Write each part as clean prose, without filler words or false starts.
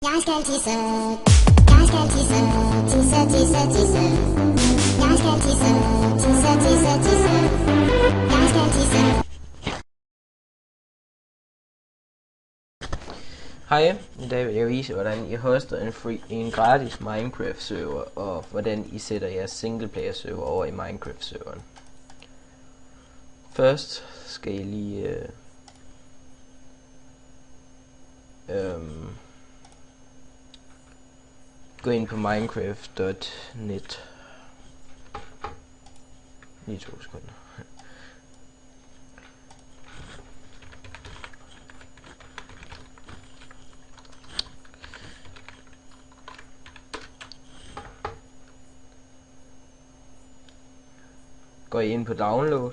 Jeg skal tisse, jeg skal tisse, tisse, tisse, tisse. Jeg skal tisse, tisse, tisse, tisse. Jeg skal tisse. Hej, i dag vil jeg vise, hvordan I hoster en gratis Minecraft server, og hvordan I sætter jeres singleplayer server over i Minecraft serveren. Først skal I lige gå ind på minecraft.net. Lige 2 sekunder. Går I ind på download,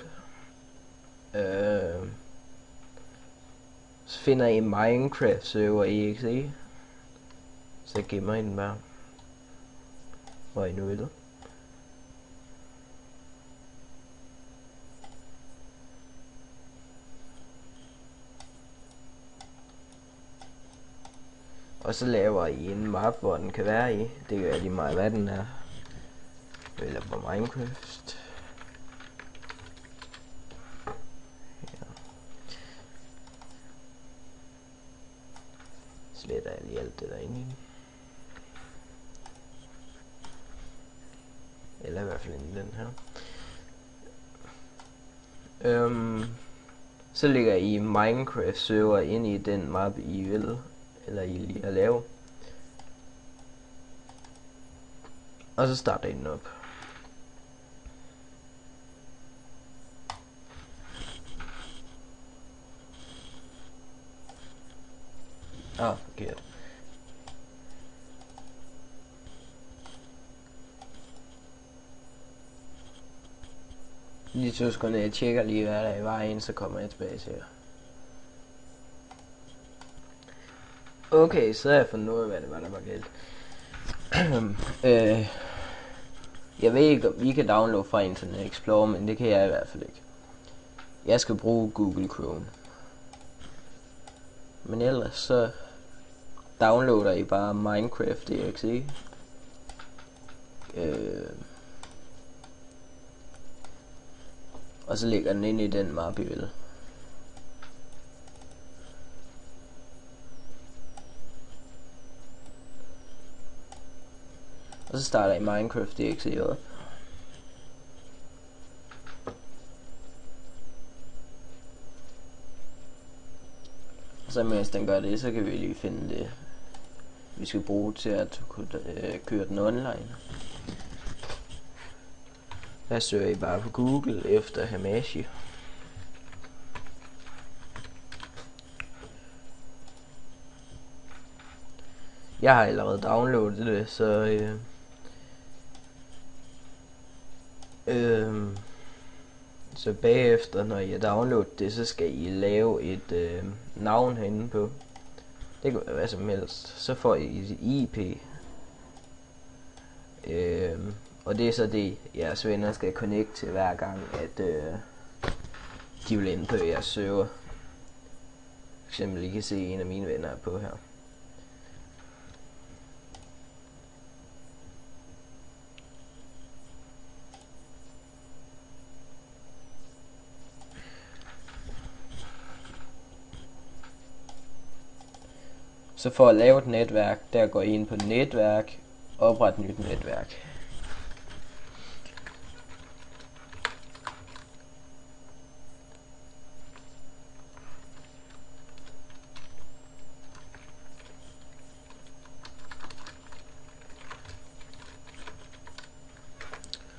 så finder I Minecraft server exe, så gemmer I den bare, hvor I nu vil. Og så laver I en map, hvor den kan være i. Det gør lige meget, hvad den er. Eller på Minecraft. Sletter jeg lige alt det derinde i den. Eller i hvert fald inde i den her. Så lægger I Minecraft server ind i den map I vil, eller I lige at lave. Og så starter I den op. Forkert. Lige 2 sekunder, jeg tjekker lige hvad der er i vejen, så kommer jeg tilbage til jer. Okay, så har jeg fundet ud af hvad det var der var galt. Jeg ved ikke om I kan downloade fra Internet Explorer, men det kan jeg i hvert fald ikke. Jeg skal bruge Google Chrome. Men ellers så downloader I bare Minecraft exe. Og så lægger den ind i den map I vil. Og så starter I Minecraft exe op. Og så mens den gør det, så kan vi lige finde det vi skal bruge til at kunne køre den online. Der søger I bare på Google efter Hamachi. Jeg har allerede downloadet det, så bagefter, når I har downloadet det, så skal I lave et navn herinde på. Det kan være hvad som helst. Så får I et IP. Og det er så det, jeres venner skal connecte til hver gang, at de vil ind på jeres server. For eksempel, I kan se en af mine venner er på her. Så for at lave et netværk, der går I ind på netværk, opret nyt netværk.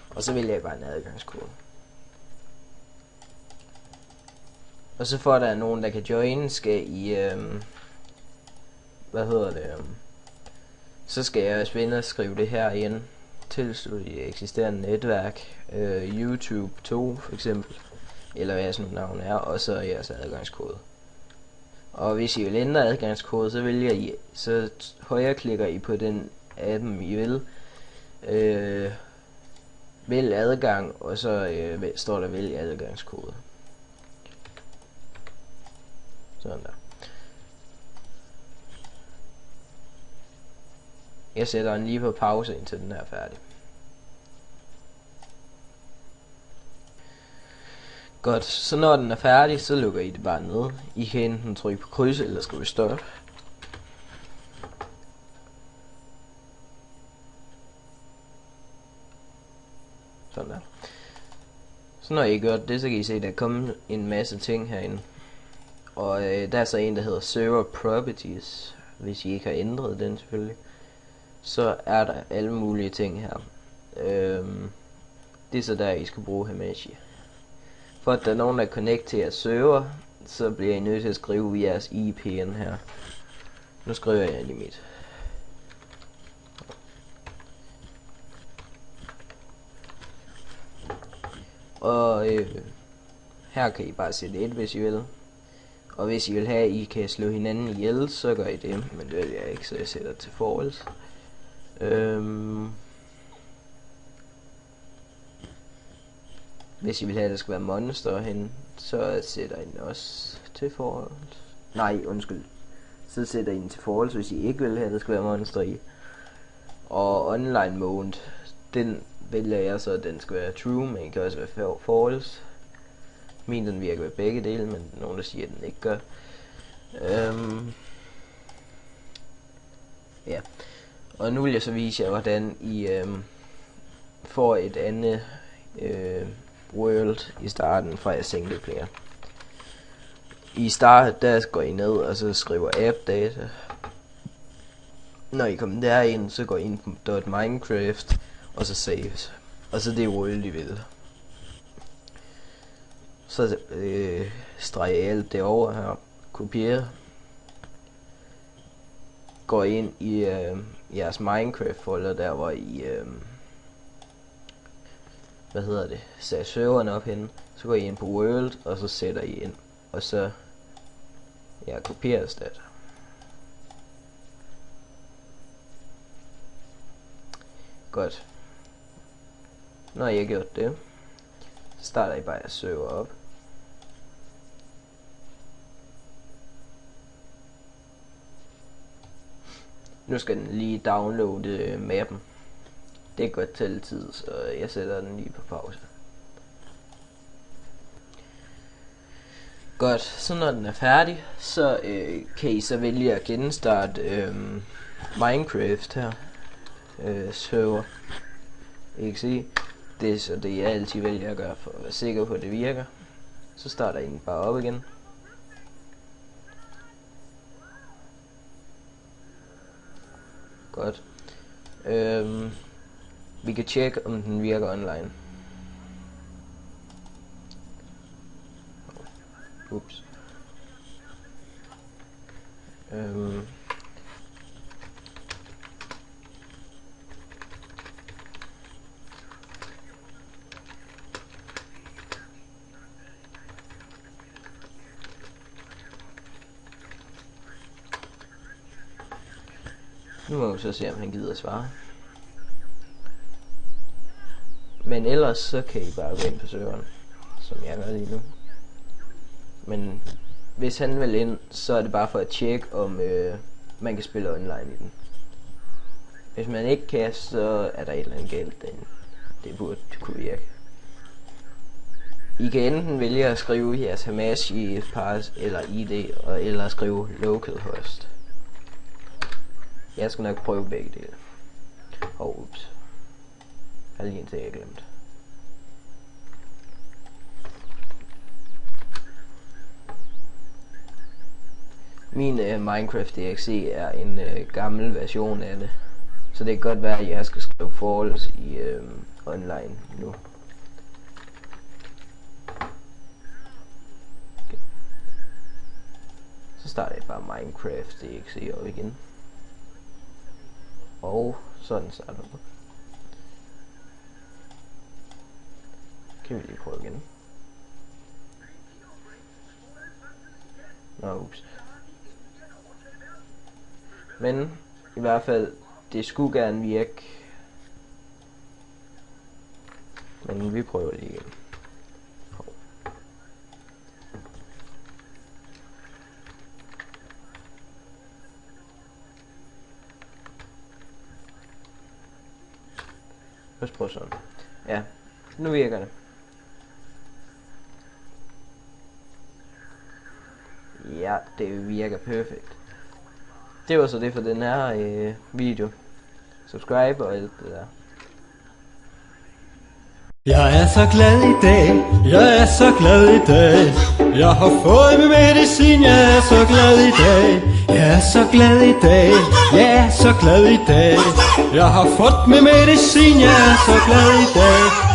Og så vælger jeg bare en adgangskode. Og så for at der er nogen der kan join, skal I så skal jeg venner skrive det her ind. Tilslut i eksisterende netværk, YouTube 2 for eksempel, eller hvad sådan nogle navn er, og så jeres adgangskode. Og hvis I vil ændre adgangskode, så vælger I, så højreklikker I på den appen I vil, vælg adgang, og så står der vælg adgangskode. Sådan der. Jeg sætter den lige på pause, indtil den er færdig. Godt, så når den er færdig, så lukker I det bare ned. I kan enten trykke på kryds eller skrive stop. Sådan der. Så når I gør det, så kan I se, at der er kommet en masse ting herinde. Og der er så en, der hedder Server Properties, hvis I ikke har ændret den selvfølgelig. Så er der alle mulige ting her. Det er så der, I skal bruge Hamachi. For at der er nogen, der connect til jeres server, så bliver I nødt til at skrive jeres IP'en her. Nu skriver jeg lige mit. Og her kan I bare sætte 1, hvis I vil. Og hvis I vil have, at I kan slå hinanden ihjel, så gør I det. Men det vil jeg ikke, så jeg sætter til false. Hvis I vil have, at der skal være monster hen, så sætter I den også til false. Nej, undskyld. Så sætter I den til false, hvis I ikke vil have, at der skal være monster i. Og online mode, den vælger jeg så, at den skal være true, men den kan også være false. Min den virker ved begge dele, men nogen der siger, at den ikke gør. Ja. Og nu vil jeg så vise jer, hvordan I får et andet world i starten fra jeres single player. I start, der går I ned og så skriver app data. Når I kommer derind, så går I ind på .minecraft og så saves. Og så det world I vil. Så streger jeg alt det over her, kopierer, går ind i jeres Minecraft folder, der hvor I sætter serveren op henne, så går I ind på World, og så sætter I ind, og så kopierer det. Godt. Når jeg har gjort det, så starter I bare jeres server op. Nu skal den lige downloade mappen. Det går til tid, så jeg sætter den lige på pause. Godt, så når den er færdig, så kan I så vælge at genstarte Minecraft her. Server. I kan se, det er så det jeg altid vælger at gøre for at være sikker på at det virker. Så starter I den bare op igen. Godt. Vi kan tjekke om den virker online. Ups. Nu må vi så se, om han gider svare. Men ellers så kan I bare gå ind på serveren, som jeg gør lige nu. Men hvis han vil ind, så er det bare for at tjekke, om man kan spille online i den. Hvis man ikke kan, så er der et eller andet galt derinde. Det burde kunne virke. I kan enten vælge at skrive jeres Hamachi pass eller ID, eller skrive localhost. Jeg skal nok prøve begge dele. Ups. Jeg har lige en ting, jeg glemt. Min Minecraft DXC er en gammel version af det. Så det kan godt være, at jeg skal skrive false i online nu. Okay. Så starter jeg bare Minecraft DXC op igen. Og sådan starter det. Kan vi lige prøve igen. Nå, ups. Men i hvert fald, det skulle gerne virke. Men vi prøver lige igen. Lad os prøve sådan. Ja, nu virker det. Ja, det virker perfekt. Det var så det for den her video. Subscribe og alt det der. Jeg er så glad i dag, jeg er så glad i dag. Jeg har fået min medicin, jeg er så glad i dag. Jeg er så glad i dag, jeg er så glad i dag. Jeg har fået min medicin, jeg er så glad i dag.